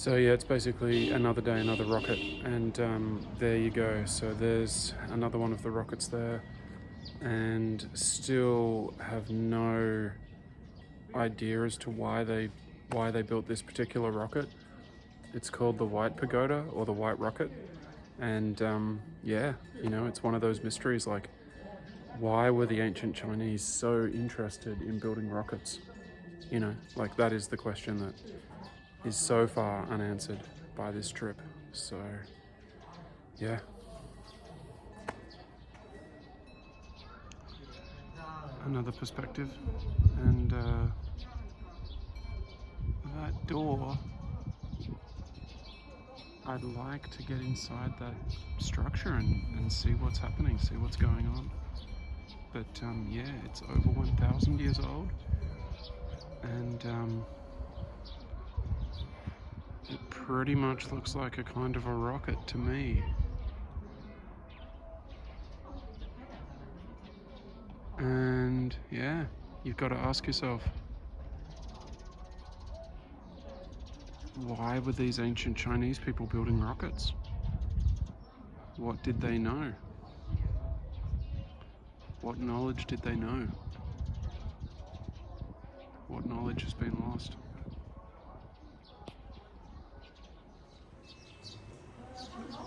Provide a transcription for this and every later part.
So yeah, it's basically another day, another rocket, and there you go. So there's another one of the rockets there, and still have no idea as to why they built this particular rocket. It's called the White Pagoda or the White Rocket, and yeah, it's one of those mysteries. Like, why were the ancient Chinese so interested in building rockets? Like that is the question that is so far unanswered by this trip. So yeah, another perspective, and that door, I'd like to get inside that structure and see what's happening, see what's going on. But yeah, it's over 1,000 years old, and it pretty much looks like a kind of a rocket to me. And yeah, you've got to ask yourself, why were these ancient Chinese people building rockets? What did they know? What knowledge did they know? What knowledge has been lost?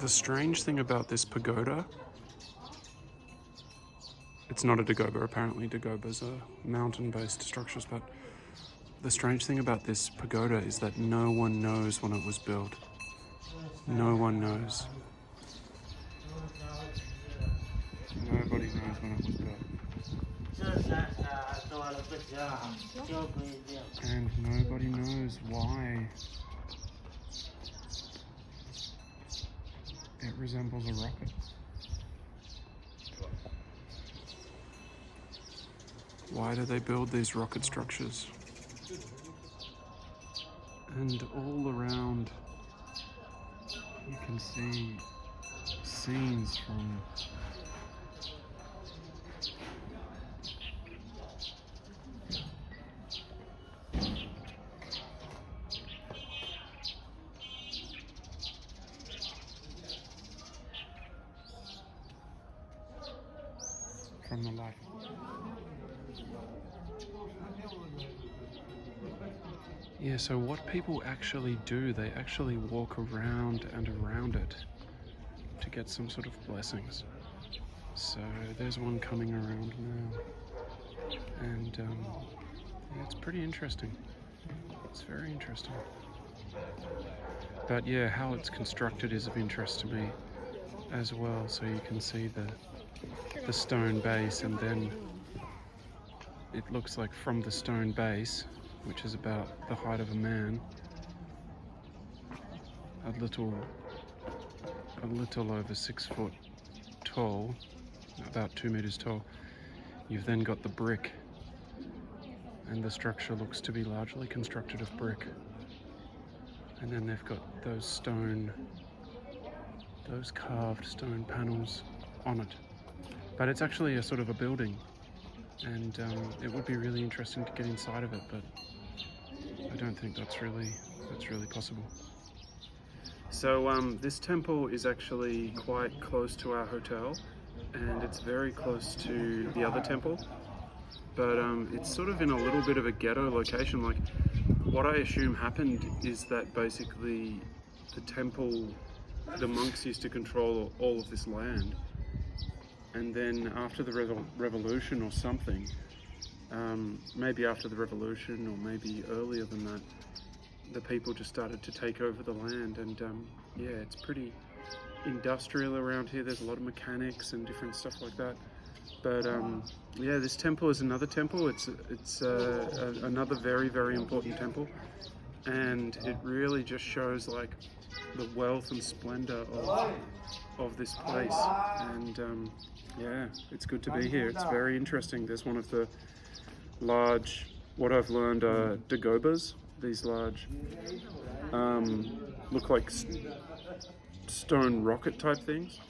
The strange thing about this pagoda, it's not a dagoba, apparently dagobas are mountain-based structures, but the strange thing about this pagoda is that no one knows when it was built. No one knows. Nobody knows when it was built. And nobody knows why it resembles a rocket. Why do they build these rocket structures? And all around you can see scenes from the life. Yeah, so what people actually do, they actually walk around and around it to get some sort of blessings. So there's one coming around now, and yeah, it's pretty interesting. It's very interesting. But yeah, how it's constructed is of interest to me as well. So you can see the stone base, and then it looks like from the stone base, which is about the height of a man, a little over 6 foot tall, about 2 meters tall. You've then got the brick, and the structure looks to be largely constructed of brick. And then they've got those carved stone panels on it. But it's actually a sort of a building, and it would be really interesting to get inside of it, but I don't think that's really possible. So this temple is actually quite close to our hotel, and it's very close to the other temple, but it's sort of in a little bit of a ghetto location. Like, what I assume happened is that basically the temple, the monks used to control all of this land, and then after the revolution or something, maybe after the revolution or maybe earlier than that, the people just started to take over the land. And yeah, it's pretty industrial around here. There's a lot of mechanics and different stuff like that. But yeah, this temple is another temple. It's another very, very important temple, and it really just shows like the wealth and splendor of this place. And yeah, it's good to be here. It's very interesting. There's one of the large, what I've learned are dagobas. These large, look like stone rocket type things.